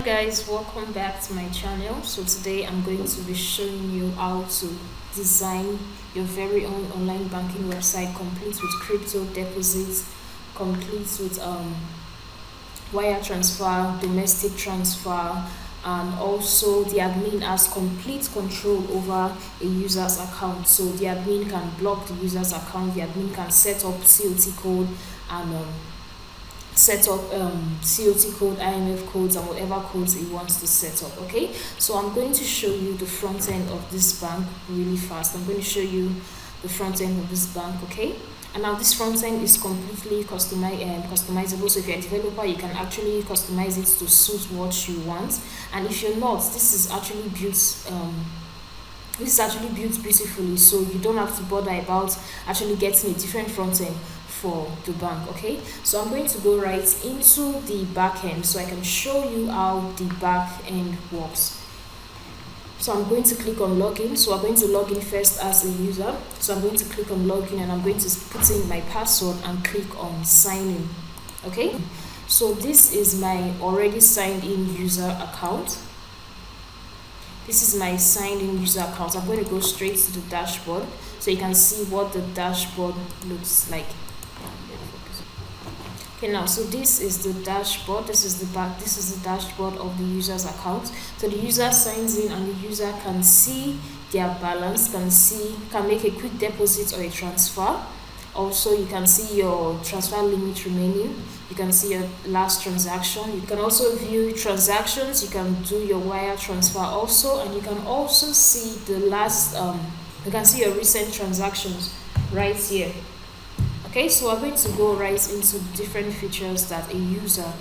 Guys, welcome back to my channel. So today I'm going to be showing you how to design your very own online banking website, complete with crypto deposits, complete with wire transfer, domestic transfer, and also the admin has complete control over a user's account. So the admin can block the user's account, the admin can set up COT code and set up COT code, IMF codes, and whatever codes he wants to set up. Okay, so I'm going to show you the front end of this bank really fast. I'm going to show you the front end of this bank. Okay, and now this front end is completely customizable. So if you're a developer, you can actually customize it to suit what you want. And if you're not, this is actually built beautifully, so you don't have to bother about actually getting a different front end for the bank. Okay, so I'm going to go right into the back end so I can show you how the back end works. So I'm going to click on login. So I'm going to log in first as a user. So I'm going to click on login and I'm going to put in my password and click on sign in. Okay, so this is my already signed in user account. This is my signed in user account. I'm going to go straight to the dashboard so you can see what the dashboard looks like. Okay, now so this is the dashboard, this is the dashboard of the user's account. So the user signs in and the user can see their balance, can make a quick deposit or a transfer. Also, you can see your transfer limit remaining, you can see your last transaction, you can also view transactions, you can do your wire transfer also, and you can also see the last you can see your recent transactions right here. Okay, so we're going to go right into different features that a user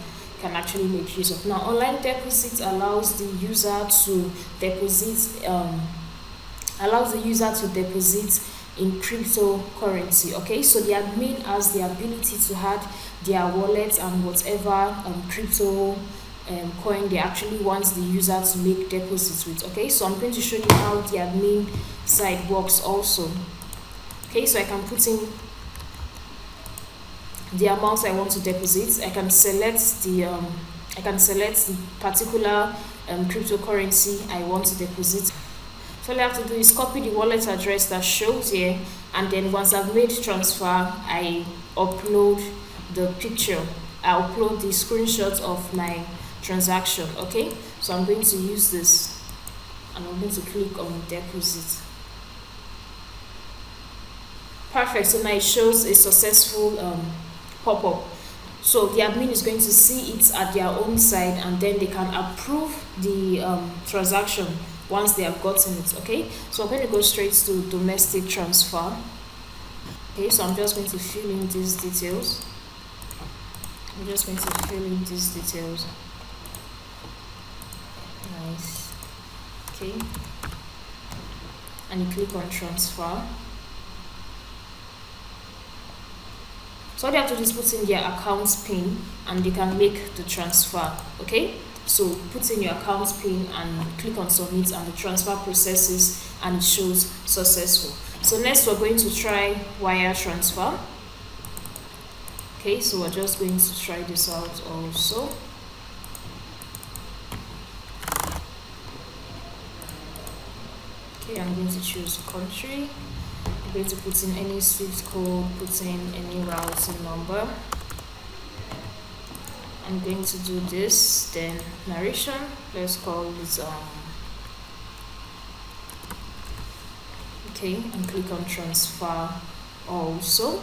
can actually make use of. Now, online deposit allows the user to deposit in cryptocurrency. Okay, so the admin has the ability to add their wallet and whatever crypto coin they actually want the user to make deposits with. Okay, so I'm going to show you how the admin side works also. Okay, so I can put in the amount I want to deposit. I can select the particular cryptocurrency I want to deposit. So all I have to do is copy the wallet address that shows here, and then once I've made transfer, I upload the picture. I upload the screenshot of my transaction. Okay, so I'm going to use this and I'm going to click on deposit. Perfect. So now it shows a successful pop-up. So the admin is going to see it at their own side, and then they can approve the transaction once they have gotten it. Okay, so I'm going to go straight to domestic transfer. Okay, so I'm just going to fill in these details. Nice. Okay, and you click on transfer. So all they have to do is put in their account PIN and they can make the transfer. Okay, so put in your account PIN and click on submit, and the transfer processes and it shows successful. So next we're going to try wire transfer. Okay, so we're just going to try this out also. Okay, I'm going to choose country. I'm going to put in any SWIFT code, put in any routing number. I'm going to do this, then narration. Let's call it okay, and click on transfer also.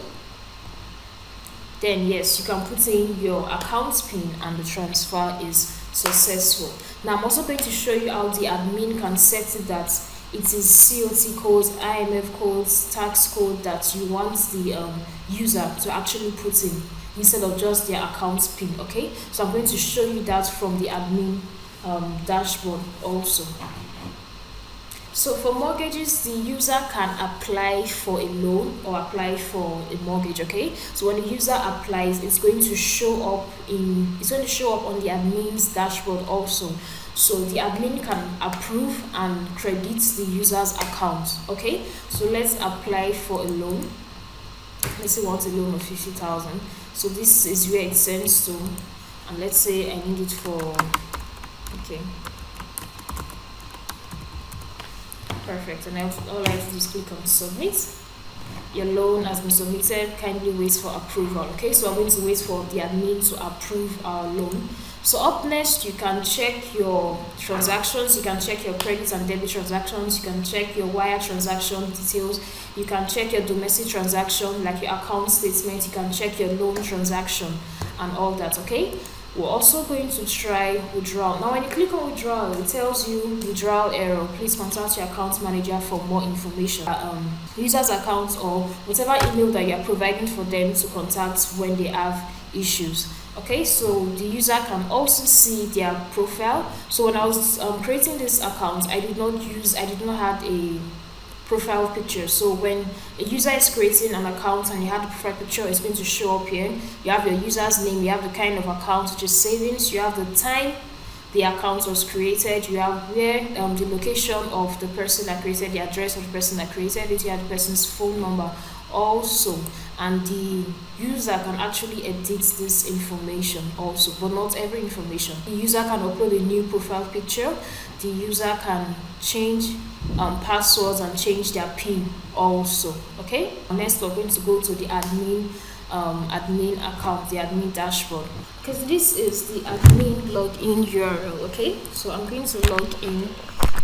Then yes, you can put in your account PIN and the transfer is successful. Now I'm also going to show you how the admin can set it that it is COT codes, IMF codes, tax code that you want the user to actually put in instead of just their account PIN. Okay, so I'm going to show you that from the admin dashboard also. So for mortgages, the user can apply for a loan or apply for a mortgage. Okay, so when the user applies, it's going to show up on the admin's dashboard also. So the admin can approve and credit the user's account. Okay, so let's apply for a loan. Let's say we want a loan of 50,000. So this is where it sends to, and let's say I need it for Okay, perfect. And all I have to do is click on submit. Your loan has been submitted, kindly wait for approval. Okay, so I'm going to wait for the admin to approve our loan. So up next, you can check your transactions, you can check your credit and debit transactions, you can check your wire transaction details, you can check your domestic transaction like your account statement, you can check your loan transaction and all that. Okay, we're also going to try withdrawal. Now when you click on withdrawal, it tells you withdrawal error, please contact your account manager for more information. User's account or whatever email that you're providing for them to contact when they have issues. Okay, so the user can also see their profile. So when I was creating this account, I did not have a profile picture. So when a user is creating an account and you have the profile picture, it's going to show up here. You have your user's name, you have the kind of account, which is savings, you have the time the account was created, you have where the location of the person that created, the address of the person that created it, you have the person's phone number also, and the user can actually edit this information also, but not every information. The user can upload a new profile picture, the user can change passwords and change their PIN also. Okay, next we're going to go to the admin account, the admin dashboard, because this is the admin login URL. Okay, so I'm going to log in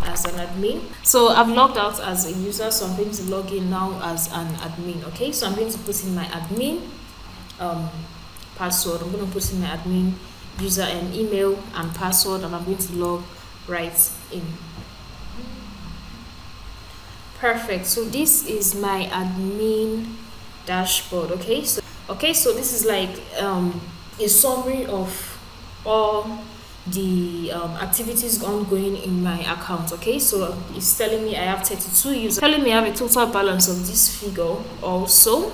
as an admin. So I've logged out as a user, so I'm going to log in now as an admin. Okay, so I'm going to put in my admin password. I'm going to put in my admin user and email and password, and I'm going to log right in. Perfect. So this is my admin dashboard. Okay, so this is like a summary of all the activities ongoing in my account. Okay, so it's telling me I have 32 users, telling me I have a total balance of this figure also.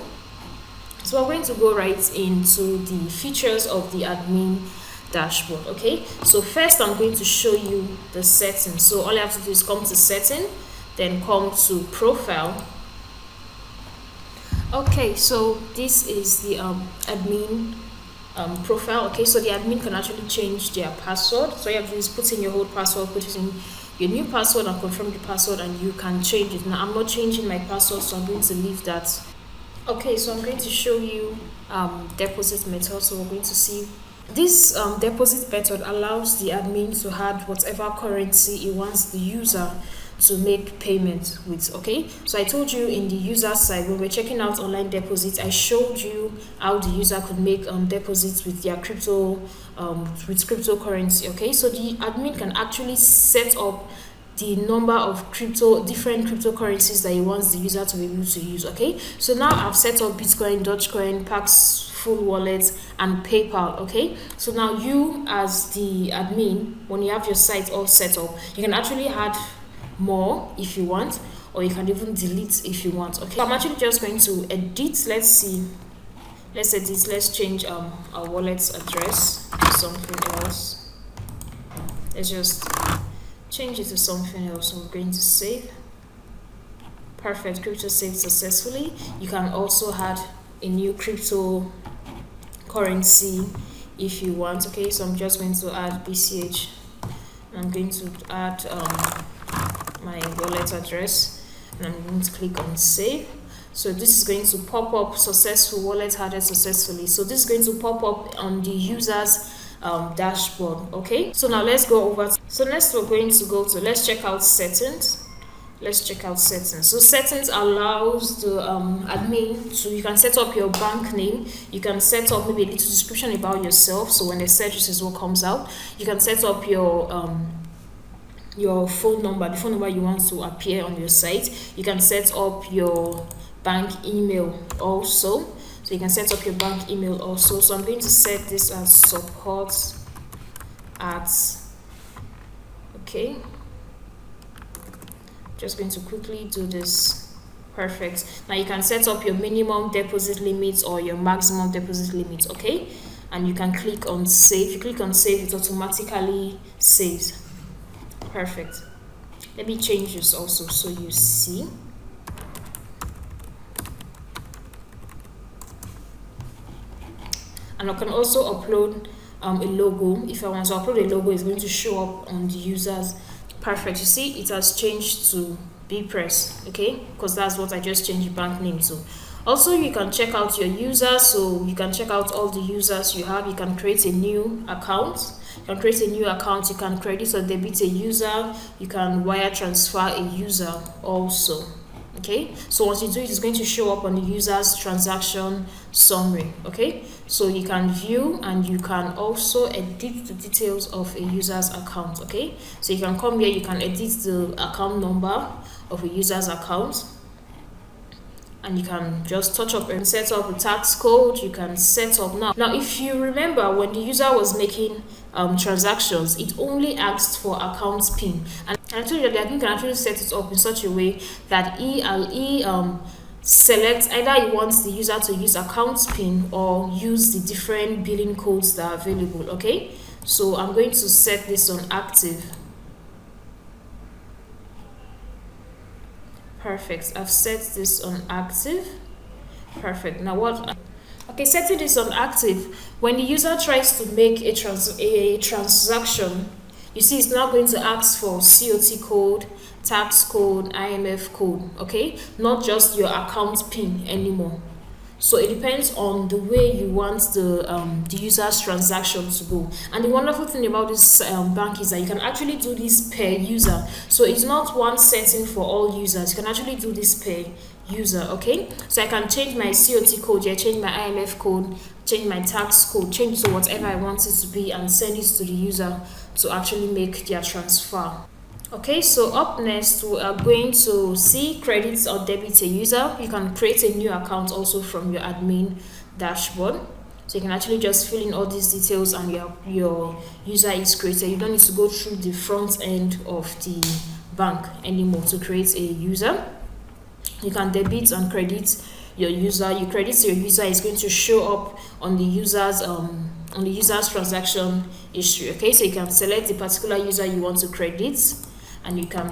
So we're going to go right into the features of the admin dashboard. Okay, so first I'm going to show you the settings. So all you have to do is come to setting, then come to profile. Okay, so this is the admin profile. Okay, so the admin can actually change their password. So you have to just put in your old password, put in your new password and confirm the password, and you can change it. Now I'm not changing my password, so I'm going to leave that. Okay, so I'm going to show you deposit method. So we're going to see this deposit method allows the admin to add whatever currency he wants the user to make payment with. Okay, so I told you in the user side when we're checking out online deposits, I showed you how the user could make deposits with their cryptocurrency. Okay, so the admin can actually set up the number of different cryptocurrencies that he wants the user to be able to use. Okay, so now I've set up Bitcoin, Dogecoin, Pax full wallet and PayPal. Okay, so now you as the admin, when you have your site all set up, you can actually add more if you want, or you can even delete if you want. Okay, I'm actually just going to edit. Let's change our wallet's address to something else. Let's just change it to something else. So we're going to save. Perfect, crypto saved successfully. You can also add a new cryptocurrency if you want. Okay, so I'm just going to add BCH. I'm going to add my wallet address, and I'm going to click on save. So this is going to pop up successful wallet added successfully. So this is going to pop up on the user's dashboard. Okay, so now let's go over. So next we're going to go to, let's check out settings. So settings allows the admin to, you can set up your bank name, you can set up maybe a little description about yourself, so when they search, this is what comes out. You can set up your phone number, the phone number you want to appear on your site. You can set up your bank email also. So you can set up your bank email also. So I'm going to set this as support at, okay. Just going to quickly do this. Perfect. Now you can set up your minimum deposit limits or your maximum deposit limits. Okay, and you can click on save. You click on save, it automatically saves. Perfect. Let me change this also so you see. And I can also upload a logo. If I want to upload a logo, it's going to show up on the users. Perfect. You see, it has changed to bpress, okay, because that's what I just changed the bank name to. Also, you can check out your users, so you can check out all the users you have. You can create a new account. You can create a new account. You can credit or debit a user. You can wire transfer a user also. Okay, so once you do it, it's going to show up on the user's transaction summary. Okay, so you can view and you can also edit the details of a user's account. Okay, so you can come here, you can edit the account number of a user's account, and you can just touch up and set up a tax code. You can set up now if you remember, when the user was making transactions, it only asked for account PIN, and I told you that you can actually set it up in such a way that select either you want the user to use account PIN or use the different billing codes that are available. Okay, so I'm going to set this on active. Perfect, I've set this on active. Perfect. Now okay, setting this on active, when the user tries to make a transaction, you see it's now going to ask for COT code, tax code, IMF code. Okay, not just your account PIN anymore. So it depends on the way you want the user's transaction to go. And the wonderful thing about this bank is that you can actually do this per user. So it's not one setting for all users. You can actually do this per user. Okay, so I can change my COT code here, change my IMF code, change my tax code, change to whatever I want it to be, and send it to the user to actually make their transfer. Okay, so up next we are going to see credits or debit a user. You can create a new account also from your admin dashboard. So you can actually just fill in all these details and your user is created. You don't need to go through the front end of the bank anymore to create a user. You can debit and credit your user. You credit your user, is going to show up on the user's transaction history. Okay, so you can select the particular user you want to credit, and you can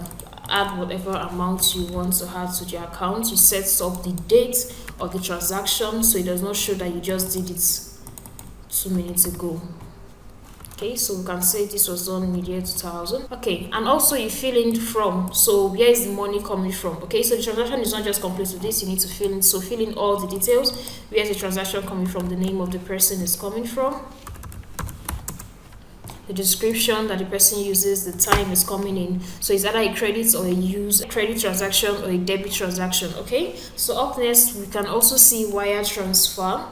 add whatever amount you want to add to the account. You set up the date of the transaction so it does not show that you just did it 2 minutes ago. Okay, so we can say this was done mid-year 2000. Okay, and also you fill in from, so where is the money coming from? Okay, so the transaction is not just complete with this, you need to fill in, so fill in all the details. Where is the transaction coming from? The name of the person is coming from, the description that the person uses, the time is coming in. So it's either a credit or a credit transaction or a debit transaction. Okay, so up next we can also see wire transfer.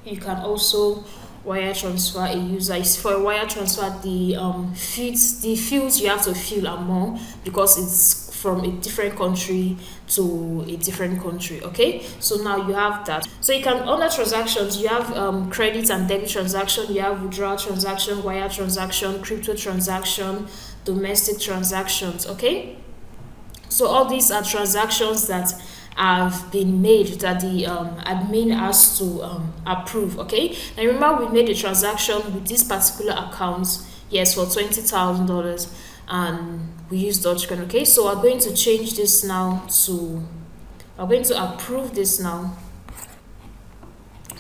You can also wire transfer a user. For a wire transfer, the fields you have to fill are more because it's from a different country to a different country. Okay, so now you have that. So you can, under transactions, you have credit and debit transaction, you have withdrawal transaction, wire transaction, crypto transaction, domestic transactions. Okay, so all these are transactions that have been made that the admin has to approve. Okay, now remember we made a transaction with this particular account, yes, for $20,000, and we use Dogecoin. Okay, so we're going to change this now to, we're going to approve this now.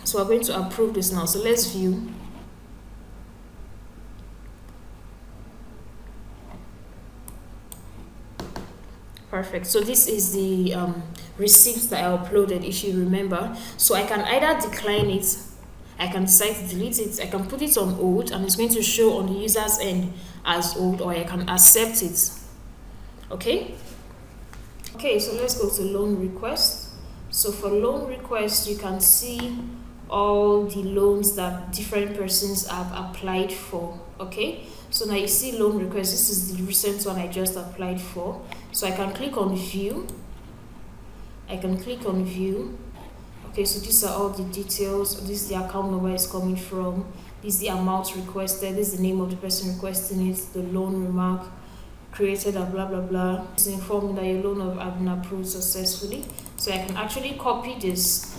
So we're going to approve this now. So let's view. Perfect. So this is the receipt that I uploaded, if you remember. So I can either decline it, I can decide to delete it, I can put it on hold and it's going to show on the user's end as hold, or I can accept it. Okay, so let's go to loan request. So for loan request, you can see all the loans that different persons have applied for. Okay, so now you see loan request. This is the recent one I just applied for. So I can click on view. Okay, so these are all the details. This is the account number it's coming from, this is the amount requested, this is the name of the person requesting it, the loan remark created, and blah blah blah. It's informing that your loan has been approved successfully. So I can actually copy this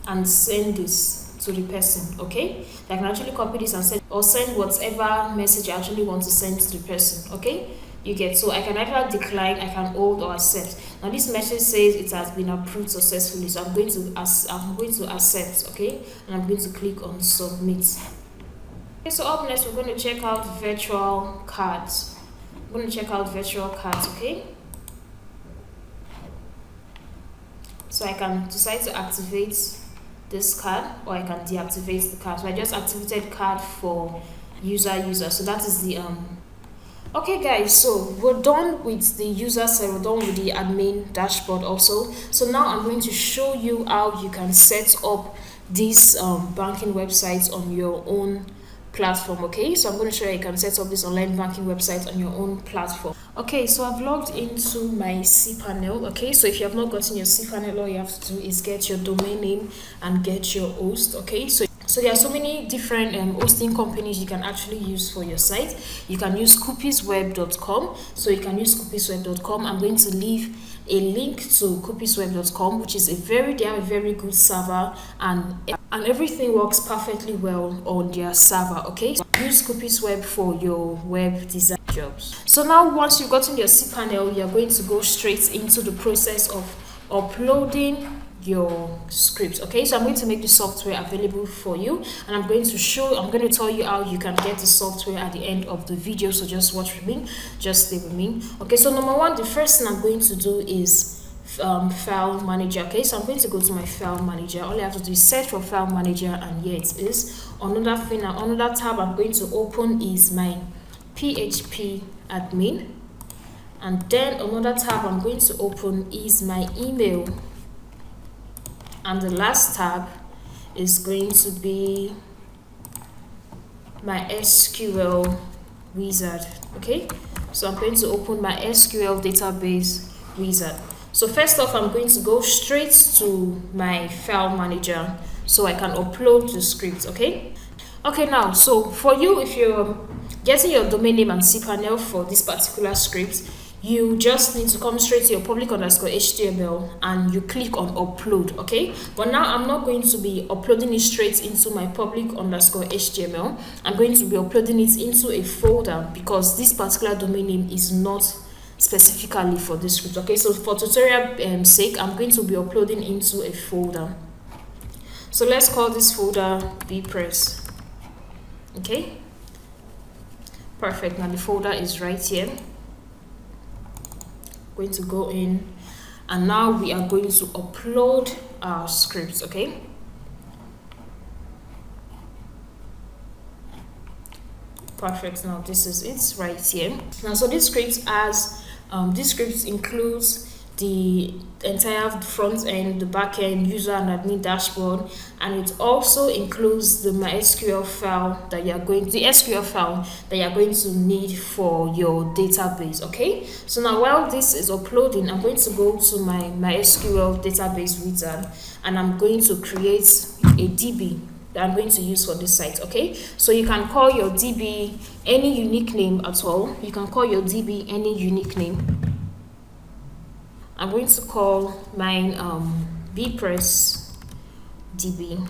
and send this to the person. Okay, I can actually copy this and send, or send whatever message I actually want to send to the person. Okay, You get, so I can either decline, I can hold, or accept. Now this message says it has been approved successfully, so I'm going to accept, okay, and I'm going to click on submit. Okay, so up next we're going to check out virtual cards. I'm going to check out virtual cards, okay. So I can decide to activate this card, or I can deactivate the card. So I just activated card for user, so that is the okay guys, so we're done with the user side, we're done with the admin dashboard also. So now I'm going to show you how you can set up these banking websites on your own platform. Okay, so I'm going to show you can set up this online banking website on your own platform. Okay, so I've logged into my cPanel. Okay, so if you have not gotten your cPanel, all you have to do is get your domain name and get your host. Okay, so there are so many different hosting companies you can actually use for your site. You can use cookiesweb.com. So you can use cookiesweb.com. I'm going to leave a link to cookiesweb.com, which is they have a very good server, and everything works perfectly well on their server. Okay, so use cookiesweb for your web design jobs. So now once you've gotten your cPanel, you're going to go straight into the process of uploading your script. Okay, so I'm going to make the software available for you, and I'm going to tell you how you can get the software at the end of the video. So just watch with me, just stay with me. Okay, so number one, the first thing I'm going to do is file manager. Okay, so I'm going to go to my file manager. All I have to do is search for file manager, and here it is. Another tab I'm going to open is my PHP admin, and then another tab I'm going to open is my email. And the last tab is going to be my SQL wizard. Okay, so I'm going to open my SQL database wizard. So first off, I'm going to go straight to my file manager so I can upload the script. Okay, now, so for you, if you're getting your domain name and cPanel for this particular script, you just need to come straight to your public_HTML and you click on upload. Okay, but now I'm not going to be uploading it straight into my public_HTML. I'm going to be uploading it into a folder because this particular domain name is not specifically for this script. Okay, so for tutorial sake, I'm going to be uploading into a folder. So let's call this folder bpress. Okay, perfect. Now the folder is right here. Going to go in, and now we are going to upload our scripts. Okay, perfect. Now this is it right here. Now, so this script includes the entire front end, the back end, user and admin dashboard, and it also includes the SQL file that you're going to need for your database. Okay, so now while this is uploading, I'm going to go to my MySQL database wizard, and I'm going to create a DB that I'm going to use for this site. Okay, so you can call your DB any unique name at all. You can call your DB any unique name. I'm going to call mine bpress DB.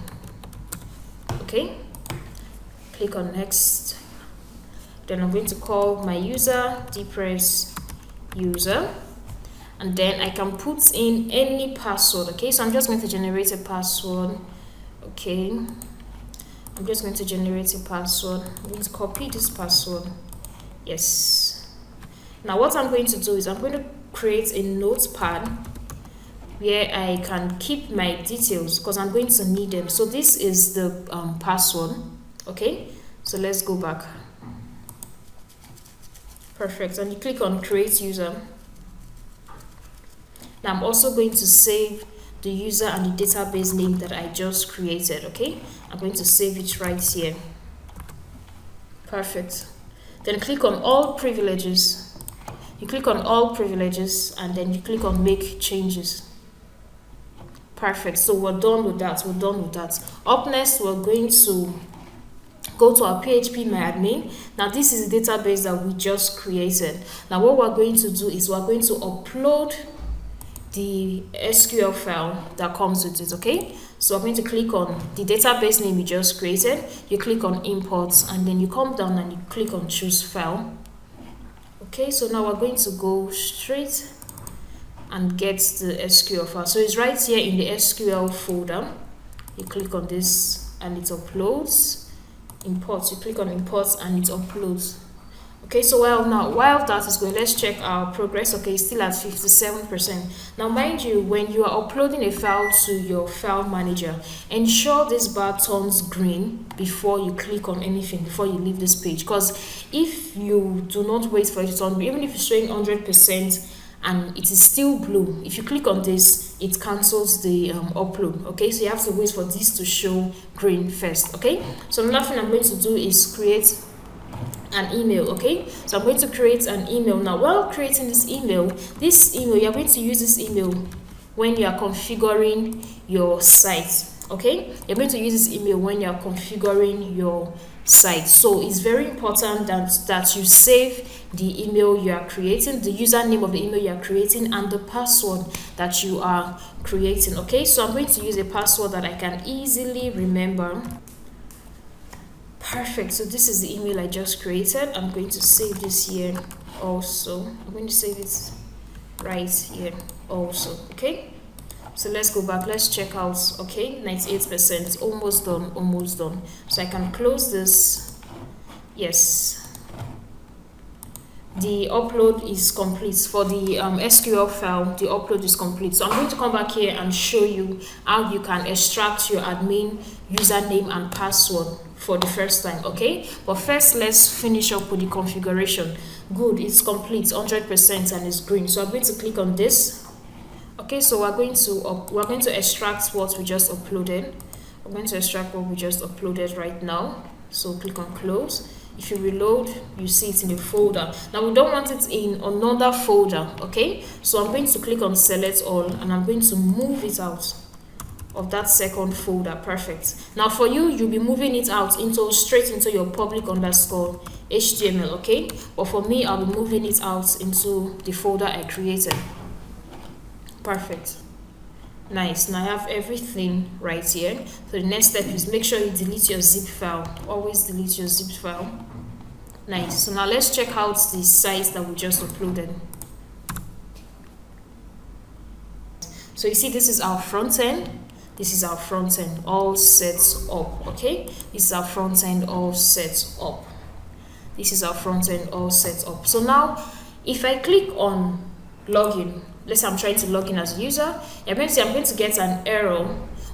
Okay, click on next. Then I'm going to call my user bpress user, and then I can put in any password. Okay, so I'm just going to generate a password. Okay, I'm just going to generate a password. I'm going to copy this password. Yes. Now what I'm going to do is I'm going to create a notepad where I can keep my details because I'm going to need them. So this is the password. Okay, so let's go back. Perfect, and you click on create user. Now I'm also going to save the user and the database name that I just created. Okay, I'm going to save it right here. Perfect. Then click on all privileges. You click on all privileges, and then you click on make changes. Perfect. So we're done with that. Up next, we're going to go to our PHP myadmin. Now this is the database that we just created. Now what we're going to do is we're going to upload the SQL file that comes with it. Okay, so I'm going to click on the database name you just created. You click on imports, and then you come down and you click on choose file. Okay, so now we're going to go straight and get the SQL file. So it's right here in the SQL folder. You click on this and it uploads. Import, you click on import and it uploads. Okay, so while that is going, let's check our progress. Okay, it's still at 57%. Now mind you, when you are uploading a file to your file manager, ensure this bar turns green before you click on anything, before you leave this page, because if you do not wait for it to turn green, even if it's showing 100% and it is still blue, if you click on this, it cancels the upload. Okay, so you have to wait for this to show green first. Okay, so another thing I'm going to do is create an email. Okay, so I'm going to create an email. Now while creating this email, you're going to use this email when you are configuring your site. Okay, you're going to use this email when you are configuring your site. So it's very important that you save the email you are creating, the username of the email you are creating, and the password that you are creating. Okay, so I'm going to use a password that I can easily remember. Perfect. So this is the email I just created. I'm going to save this here also. I'm going to save it right here also. Okay, so let's go back, let's check out. Okay, 98%, almost done. So I can close this. Yes, the upload is complete for the SQL file. The upload is complete. So I'm going to come back here and show you how you can extract your admin username and password for the first time. Okay, but first let's finish up with the configuration. Good, it's complete, 100%, and it's green. So I'm going to click on this. Okay, so we're going to extract what we just uploaded. I'm going to extract what we just uploaded right now. So click on close. If you reload, you see it in the folder. Now we don't want it in another folder. Okay, so I'm going to click on select all and I'm going to move it out of that second folder. Perfect. Now for you, you'll be moving it out straight into your public underscore HTML. Okay, but for me, I'll be moving it out into the folder I created. Perfect. Nice. Now I have everything right here. So the next step is make sure you delete your zip file. Always delete your zip file. Nice. So now let's check out the site that we just uploaded. So you see, this is our front end. This is our front end all set up. Okay, this is our front end all set up. This is our front end all set up. So now if I click on login, let's say I'm trying to log in as a user, I'm going to get an error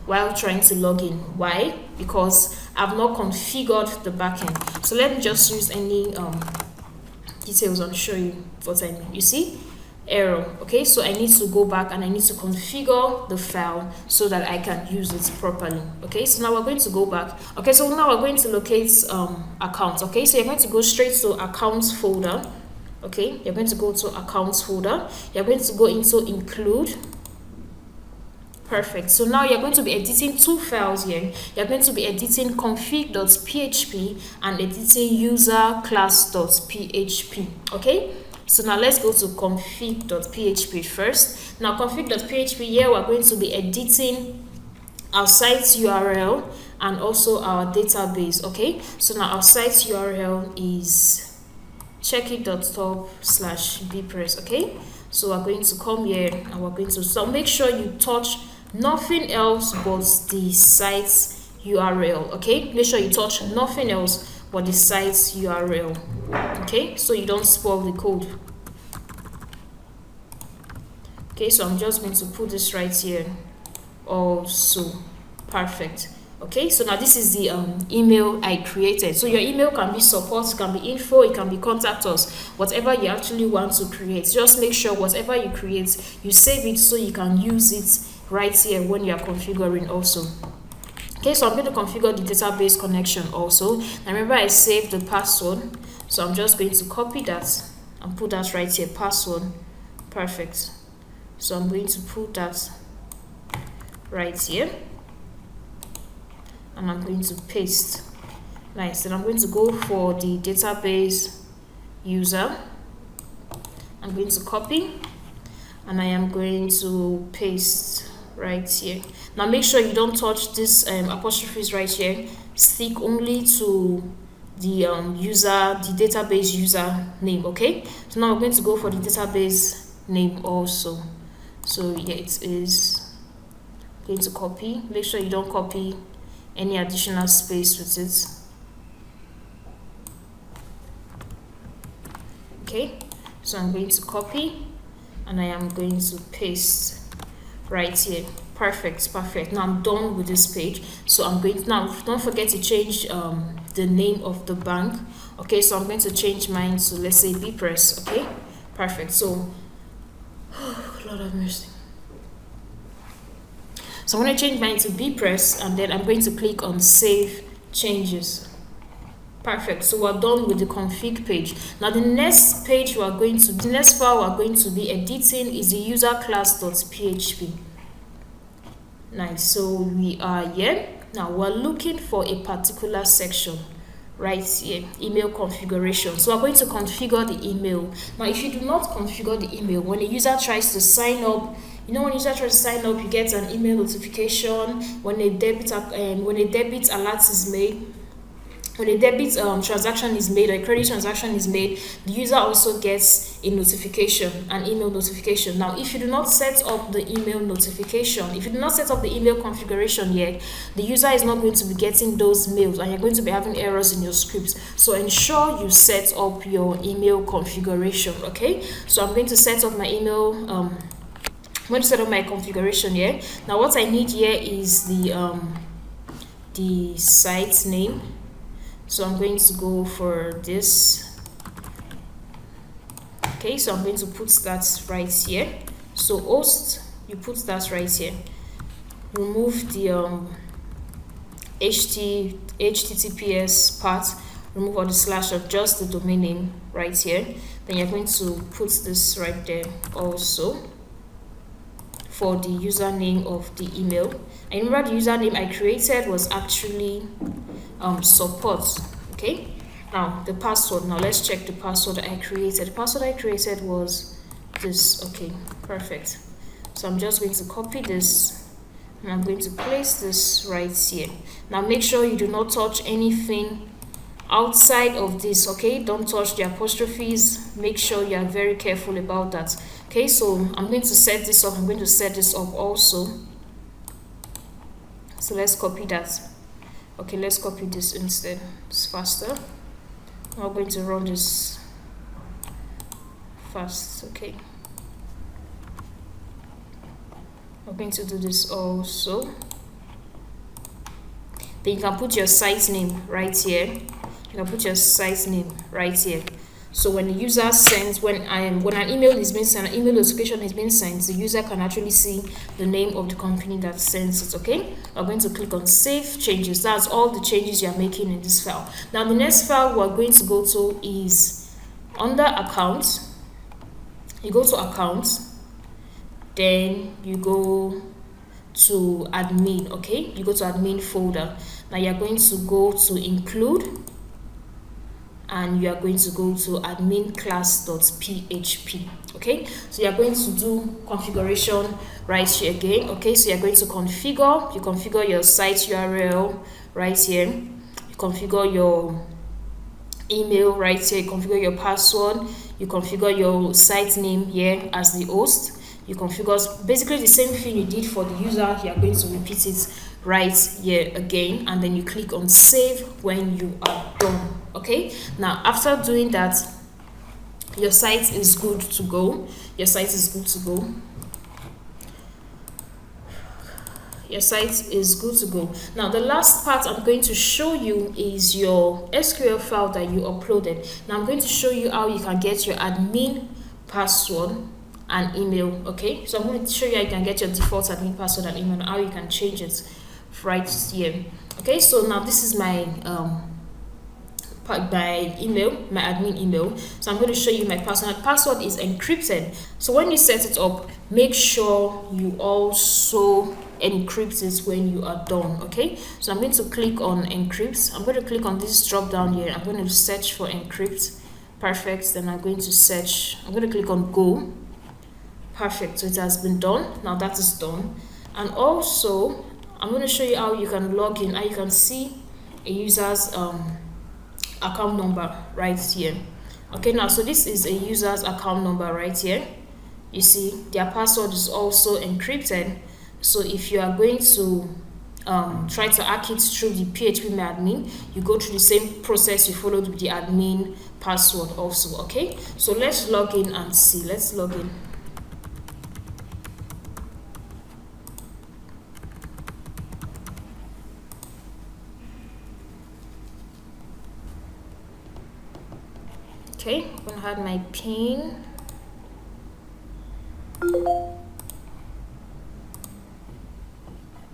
while trying to log in. Why? Because I've not configured the backend. So let me just use any details and show you what I mean. You see, error. Okay, so I need to go back and I need to configure the file so that I can use it properly. Okay, so now we're going to go back. Okay, so now we're going to locate accounts. Okay, so you're going to go straight to accounts folder. Okay, you're going to go to accounts folder. You're going to go into include. Perfect. So now you're going to be editing two files here. You're going to be editing config.php and editing user class.php. Okay, so now let's go to config.php first. Now config.php, here we're going to be editing our site URL and also our database. Okay, so now our site URL is checkit.top/bpress. Okay, so we're going to come here and we're going to, so make sure you touch nothing else but the site URL. Okay, make sure you touch nothing else but the site URL. Okay, so you don't spoil the code. Okay, so I'm just going to put this right here also. Perfect. Okay, so now this is the email I created. So your email can be support, it can be info, it can be contact us, whatever you actually want to create. Just make sure whatever you create, you save it so you can use it right here when you are configuring also. Okay, so I'm going to configure the database connection also. Now remember, I saved the password, so I'm just going to copy that and put that right here, password. Perfect. So I'm going to put that right here. And I'm going to paste. Nice. Then I'm going to go for the database user. I'm going to copy and I am going to paste right here. Now make sure you don't touch this apostrophes right here. Stick only to the database user name. Okay, so now we're going to go for the database name also. So yeah, it is going to copy. Make sure you don't copy any additional space with it. Okay, so I'm going to copy and I am going to paste right here. Perfect. Now I'm done with this page. So I'm going to, now don't forget to change the name of the bank. Okay, so I'm going to change mine to, let's say, BPress. Okay, perfect. So Lord have mercy. So I'm going to change mine to BPress and then I'm going to click on Save Changes. Perfect. So we're done with the config page. Now the next page the next file we're going to be editing is the user class.php. Nice. So we are here. Now we're looking for a particular section right here, email configuration. So we're going to configure the email. Now if you do not configure the email, when a user tries to sign up, when a user tries to sign up, you get an email notification when a debit alert is made. When a debit transaction is made or a credit transaction is made, the user also gets a notification, an email notification. Now, if you do not set up the email notification, if you do not set up the email configuration yet, the user is not going to be getting those mails and you're going to be having errors in your scripts. So ensure you set up your email configuration. Okay, so I'm going to set up my email. I'm going to set up my configuration here. Now, what I need here is the site name. So I'm going to go for this. Okay, so I'm going to put that right here. So host, you put that right here. Remove the HTTPS part, remove all the slash of just the domain name right here. Then you're going to put this right there also for the username of the email. And remember, the username I created was actually support. Okay, now the password. Now let's check the password I created. The password I created was this. Okay, perfect. So I'm just going to copy this and I'm going to place this right here. Now make sure you do not touch anything outside of this. Okay, don't touch the apostrophes. Make sure you are very careful about that. Okay, so I'm going to set this up. I'm going to set this up also. So let's copy that. Okay, let's copy this instead. It's faster. We're going to run this fast. Okay, we're going to do this also. Then you can put your site name right here. You can put your site name right here. So when the user sends, when an email is being sent, an email notification is being sent, the user can actually see the name of the company that sends it. Okay, we're going to click on Save Changes. That's all the changes you're making in this file. Now the next file we're going to go to is under Account. You go to Account, then you go to Admin. Okay, you go to Admin folder. Now you're going to go to Include. And you are going to go to admin class.php. Okay, so you are going to do configuration right here again. Okay, so you are going to configure your site URL right here, you configure your email right here, you configure your password, you configure your site name here as the host, you configure basically the same thing you did for the user. You are going to repeat it right here again, and then you click on Save when you are done. Okay, now after doing that, your site is good to go. Your site is good to go. Your site is good to go. Now the last part I'm going to show you is your SQL file that you uploaded. Now I'm going to show you how you can get your admin password and email. Okay, so I'm going to show you how you can get your default admin password and email and how you can change it right here. Okay, so now this is my email, my admin email. So I'm going to show you my password. My password is encrypted. So when you set it up, make sure you also encrypt it when you are done. Okay, so I'm going to click on encrypt. I'm going to click on this drop down here. I'm going to search for encrypt. Perfect. Then I'm going to search. I'm going to click on go. Perfect. So it has been done. Now that is done. And also I'm going to show you how you can log in, how you can see a user's account number right here. Okay, now so this is a user's account number right here. You see their password is also encrypted, so if you are going to try to hack it through the phpMyAdmin, you go through the same process you followed with the admin password also. Okay, so let's log in and see. Let's log in. Okay, I'm gonna add my pin.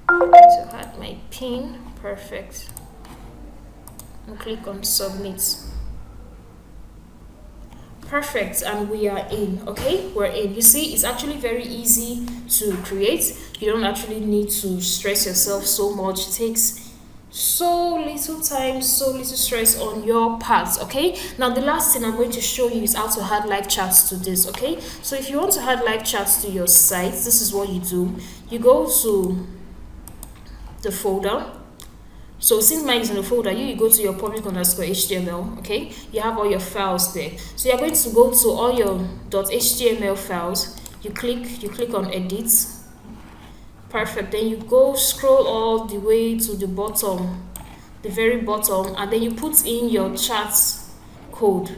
So add my pin, perfect. And click on submit. Perfect, and we are in. Okay, we're in. You see, it's actually very easy to create. You don't actually need to stress yourself so much. It takes so little time, so little stress on your part. Okay, now the last thing I'm going to show you is how to add live chats to this. Okay, so if you want to add live chats to your site, this is what you do. You go to the folder. So since mine is in the folder, you go to your public_html. Okay, you have all your files there. So you're going to go to all your .html files. You click on edit. Perfect. Then you go scroll all the way to the bottom, the very bottom, and then you put in your chat code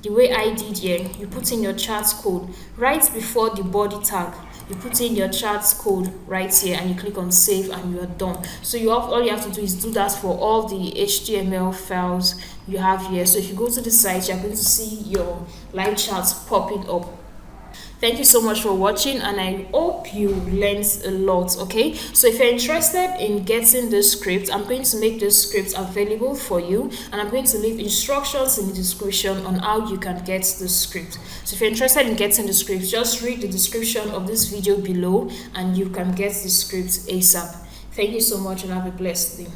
the way I did here. You put in your chat code right before the body tag. You put in your chat code right here and you click on save and you are done. So all you have to do is do that for all the HTML files you have here. So if you go to the site, you're going to see your live chats popping up. Thank you so much for watching, and I hope you learned a lot. Okay, so if you're interested in getting this script, I'm going to make this script available for you, and I'm going to leave instructions in the description on how you can get the script. So if you're interested in getting the script, just read the description of this video below and you can get the script ASAP. Thank you so much and have a blessed day.